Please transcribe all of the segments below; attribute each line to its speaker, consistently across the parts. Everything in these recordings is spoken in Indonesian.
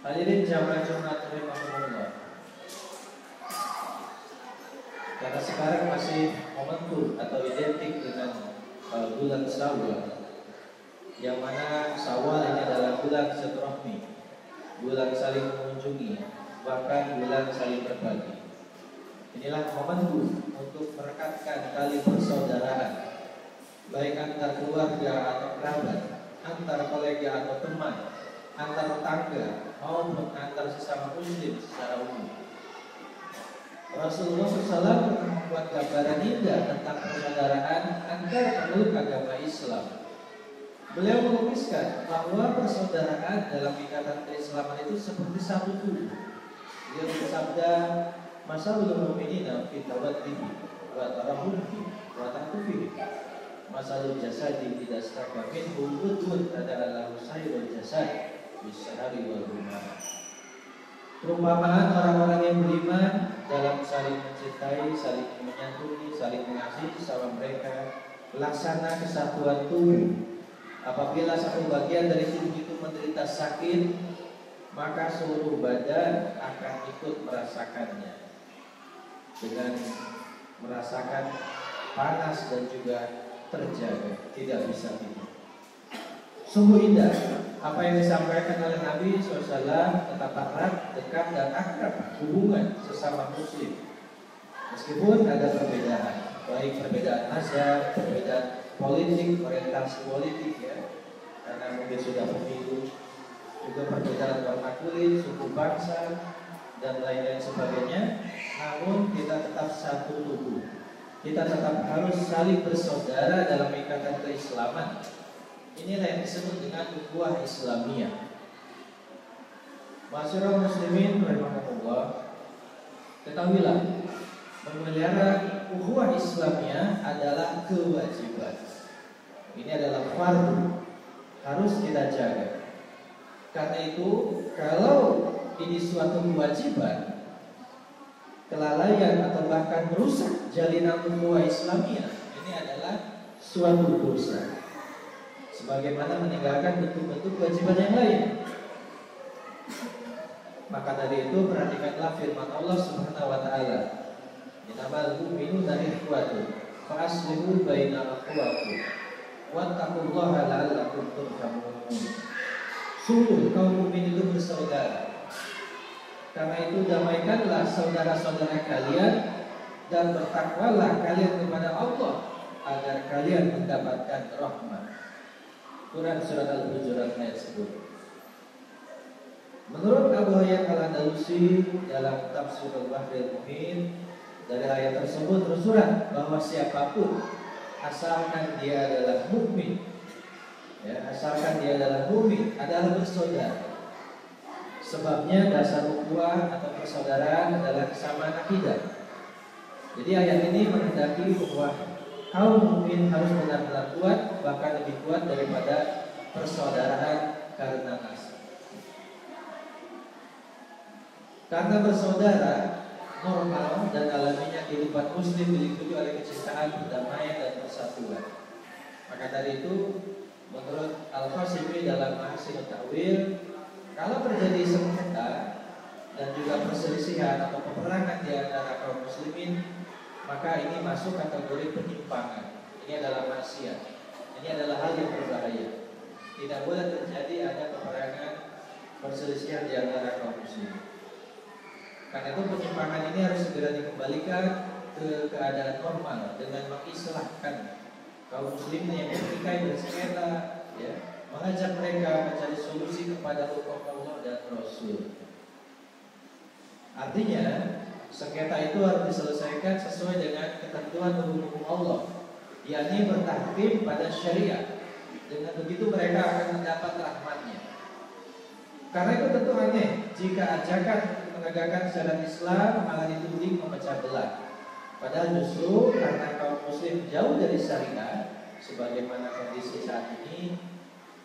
Speaker 1: Hadirin jamaah Jumat rahimahumullah. Karena sekarang masih momentum atau identik dengan bulan Syawal, yang mana Syawal ini adalah bulan silaturahmi, bulan saling mengunjungi, bahkan bulan saling berbagi. Inilah momentum untuk merekatkan tali persaudaraan, baik antar keluarga atau kerabat, antar kolega atau teman, antar tetangga maupun antar sesama muslim secara umum. Rasulullah SAW pernah membuat gambaran indah tentang persaudaraan antar pemeluk agama Islam. Beliau melukiskan bahwa persaudaraan dalam ikatan keislaman itu seperti satu tubuh. Beliau bersabda, "Masalul mu'minina fi tawaddihi wa tarahumhi wa ta'atufihi. Masalul jasadi idza istaka minhu udwun tada'alahu sayrul jasad bisahari wal rumah." Perumpamaan orang-orang yang beriman dalam saling mencintai, saling menyantuni, saling mengasihi sama mereka, pelaksana kesatuan tubuh. Apabila satu bagian dari tubuh itu menderita sakit, maka seluruh badan akan ikut merasakannya, dengan merasakan panas dan juga terjaga, tidak bisa tidur. Sungguh indah apa yang disampaikan oleh Nabi SAW, tetap erat, dekat dan akrab hubungan sesama muslim. Meskipun ada perbedaan, baik perbedaan mazhab, perbedaan politik, orientasi politik ya, karena mungkin sudah pemilu, juga perbedaan warna kulit, suku bangsa dan lain-lain sebagainya. Namun kita tetap satu tubuh. Kita tetap harus saling bersaudara dalam ikatan keislaman. Inilah yang disebut dengan ukhuwah Islamiyah. Ma'asyiral muslimin rahimahumullah, ketahuilah, memelihara ukhuwah Islamiyah adalah kewajiban. Ini adalah fardu, harus kita jaga. Karena itu, kalau ini suatu kewajiban, kelalaian atau bahkan merusak jalinan ukhuwah Islamiyah, ini adalah suatu dosa, sebagaimana meninggalkan bentuk-bentuk kewajiban yang lain. Maka dari itu perhatikanlah firman Allah Subhanahu wa taala, "Innamal mu'minuna ikhwatun fa aslihu baina akhawaykum wattaqullaha la'allakum turhamun." Sungguh kaum mukmin itu bersaudara. Karena itu damaikanlah saudara-saudara kalian dan bertakwalah kalian kepada Allah agar kalian mendapatkan rahmat. Quran surat Al-Hujurat ayat 10. Menurut Abu Hayyan Al-Andalusi dalam Tafsir Al-Bahril Muhit, dari ayat tersebut tersurat bahwa siapapun asalkan dia adalah mukmin, ya, asalkan dia adalah mukmin adalah bersaudara. Sebabnya dasar ukhuwah atau persaudaraan adalah kesamaan akidah. Jadi ayat ini menghendaki bahwa kaum mukmin harus benar-benar kuat, bahkan lebih kuat daripada persaudaraan karena nasab. Karena bersaudara normal dan alaminya kehidupan muslim diliputi oleh kecintaan, perdamaian dan persatuan. Maka dari itu, menurut Al-Qasimi dalam Mahasiswa Ta'wil, kalau terjadi sengketa dan juga perselisihan atau peperangan di antara kaum muslimin, maka ini masuk kategori penyimpangan. Ini adalah maksiat. Ini adalah hal yang berbahaya. Tidak boleh terjadi ada peperangan, perselisihan di antara kaum muslimin. Karena itu penyimpangan ini harus segera dikembalikan ke keadaan normal dengan mengislahkan kaum muslimin yang bertikai bersengketa, ya, mengajak mereka mencari solusi kepada hukum Allah dan Rasul. Artinya sengketa itu harus diselesaikan sesuai dengan ketentuan hukum Allah, yakni bertahkim pada syariat. Dengan begitu mereka akan mendapat rahmatnya. Karena itu tentu aneh jika ajakan menegakkan syariat Islam malah dituding memecah belah. Padahal justru karena kaum muslim jauh dari syariat, sebagaimana kondisi saat ini,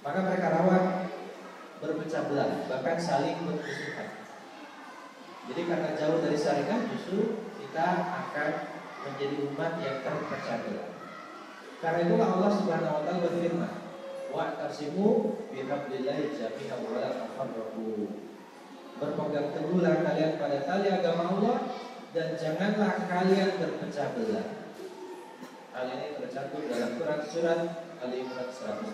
Speaker 1: maka mereka rawan berpecah belah, bahkan saling bermusuhan. Jadi karena jauh dari syariat, justru kita akan menjadi umat yang terpecah belah. Karena itulah Allah Subhanahu wa taala berfirman, "Wa'tasimu bihablillahi jami'an wa la tafarraqu." berpegang teguhlah kalian pada tali agama Allah dan janganlah kalian terpecah belah. Hal ini tercantum dalam Quran surat Al-Imran 107.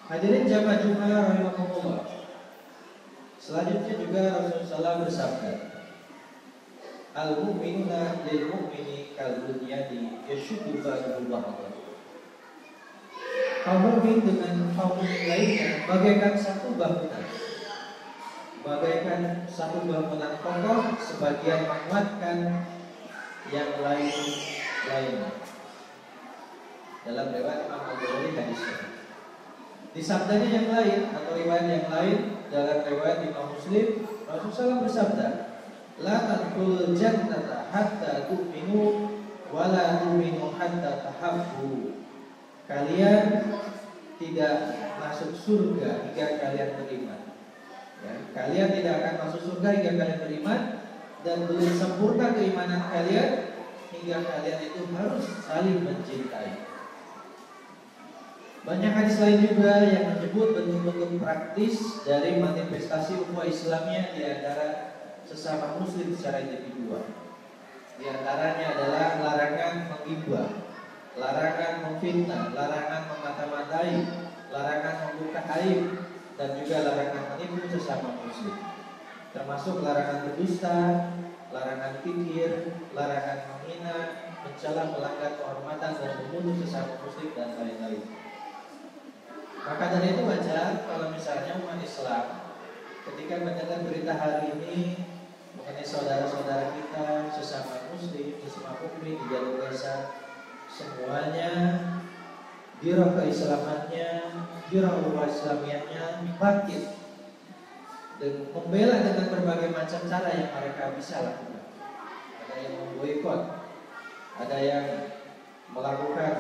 Speaker 1: Hadirin jamaah Jumat rahimakumullah. Selanjutnya juga Rasulullah bersabda, Al-mu'minuna lil mu'mini kal bunyani yashuddu ba'duhu ba'dan. Kaum mukmin dengan kaum mukmin lainnya bagaikan satu bangunan. Bagaikan satu bangunan kokoh, sebagian menguatkan yang lainnya. Dalam riwayat Imam Al-Bukhari hadisnya. Di sabdanya yang lain atau riwayat yang lain dalam riwayat Imam Muslim, Rasulullah bersabda, La tadkhulul jannata hatta tu'minu wa la tu'minu hatta tahabbu. Kalian tidak masuk surga hingga kalian beriman. Ya, kalian tidak akan masuk surga hingga kalian beriman, dan belum sempurna keimanan kalian hingga kalian itu harus saling mencintai. Banyak hadis lain juga yang menyebut bentuk-bentuk praktis dari manifestasi ukhuwah Islamnya di antara sesama muslim secara individual. Di antaranya adalah larangan menggibah, larangan memfitnah, larangan memata-matai, larangan membuka aib, dan juga larangan menipu sesama muslim. Termasuk larangan berdusta, larangan kikir, larangan menghina, mencela, melanggar kehormatan dan membunuh sesama muslim dan lain-lain. Maka dari itu wajar kalau misalnya umat Islam ketika mendengar berita hari ini mengenai saudara-saudara kita sesama muslim, sesama mukmin di jalur Gaza, semuanya girah keislamannya, girah ukhuwah Islamiyahnya bangkit dan membela dengan berbagai macam cara yang mereka bisa lakukan. Ada yang memboikot, ada yang melakukan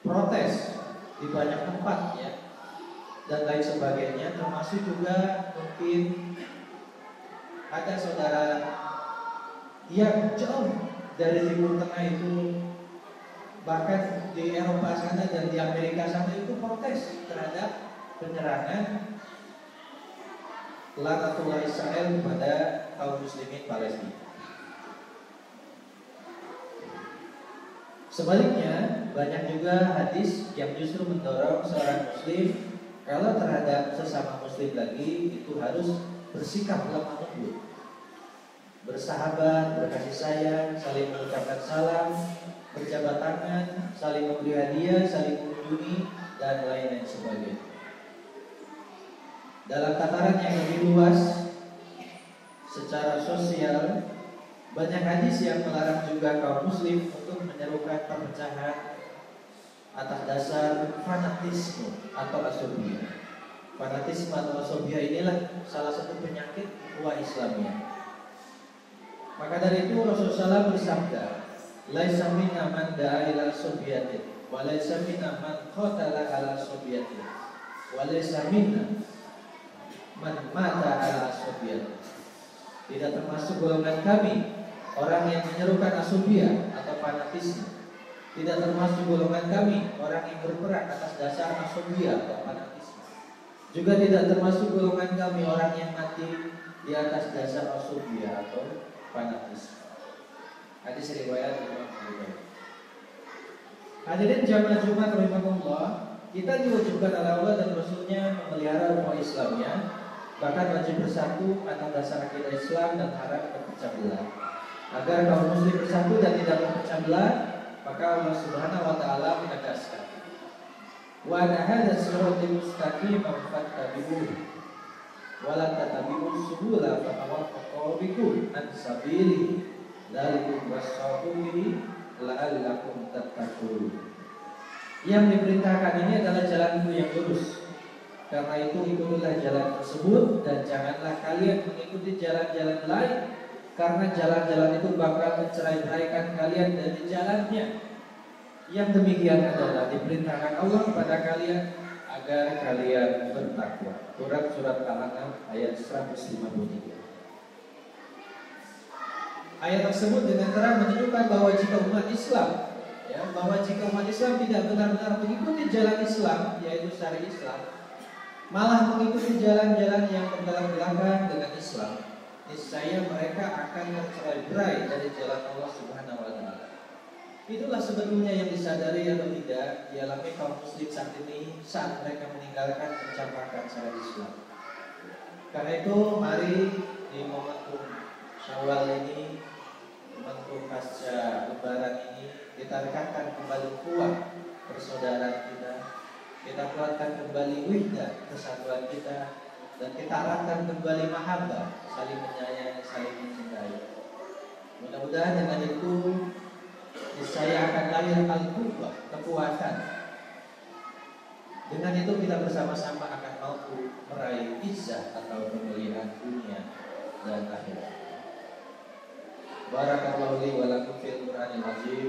Speaker 1: protes di banyak tempat ya, dan lain sebagainya. Termasuk juga mungkin ada saudara yang jauh dari Timur Tengah itu, bahkan di Eropa sana dan di Amerika sana itu protes terhadap penyerangan laknatullah Israel kepada kaum muslimin Palestina. Sebaliknya, banyak juga hadis yang justru mendorong seorang muslim kalau terhadap sesama muslim lagi itu harus bersikap lemah lembut, bersahabat, berkasih sayang, saling mengucapkan salam, berjabat tangan, saling memberi hadiah, saling mengunjungi, dan lain-lain sebagainya. Dalam tataran yang lebih luas secara sosial, banyak hadis yang melarang juga kaum muslim untuk menyerukan perpecahan atas dasar fanatisme atau asobia. Fanatisme atau asobia inilah salah satu penyakit ukhuwah Islamiyah. Maka dari itu Rasulullah bersabda, Laisa minna man da'a ila sobiyatin, wa laisa minna man qatala ala sobiyatin, wa laisa minna man mata ala sobiyatin. Tidak termasuk golongan kami orang yang menyerukan asobia atau fanatisme. Tidak termasuk golongan kami orang yang berperang atas dasar asobia atau fanatisme. Juga tidak termasuk golongan kami orang yang mati di atas dasar asobia atau fanatisme. Hadis riwayat Imam Bukhari. Hadirin jamaah Jumat rahimakumullah, kita diwajibkan oleh Allah dan Rasulnya memelihara ukhuwah Islamnya, bahkan wajib bersatu atas dasar akidah Islam dan haram berpecah belah. Agar kaum muslim bersatu dan tidak berpecah belah, maka Allah Subhanahu wa taala menegaskan, wa hadza siratal mustaqim fattabi'uhu wa la tattabi'us subula fatawaffaqa bikum an sabilihi dzalikum wasaqu bihi la'allakum tattaqun. Yang diperintahkan ini adalah jalanku yang lurus. Karena itu ikutilah jalan tersebut dan janganlah kalian mengikuti jalan-jalan lain, karena jalan-jalan itu bakal mencerai-beraikan kalian dari jalannya. Yang demikian adalah diperintahkan Allah kepada kalian agar kalian bertakwa. Quran surat Al-An'am ayat 153. Ayat tersebut dengan terang menunjukkan bahwa jika umat Islam, bahwa jika umat Islam tidak benar-benar mengikuti jalan Islam, yaitu syariat Islam, malah mengikuti jalan-jalan yang bertolak belakang dengan Islam, niscaya mereka akan tercerai-berai dari jalan Allah Subhanahu wa taala. Itulah sebetulnya yang disadari atau tidak dialami kaum muslim saat ini saat mereka meninggalkan pencampakan syariat Islam. Karena itu mari di momentum Syawal ini, momentum pasca Lebaran ini, kita rekatkan kembali kuat persaudaraan kita kuatkan kembali wihdah persatuan kita, dan kita arahkan kembali mahabbah, saling menyayangi, saling mencintai. Mudah-mudahan dengan itu niscaya akan lahir al-quwwah, kekuatan. Dengan itu kita bersama-sama akan mampu meraih izzah atau kemuliaan dunia dan akhirat. Barakallahu li wa lakum fil Qur'anil azim.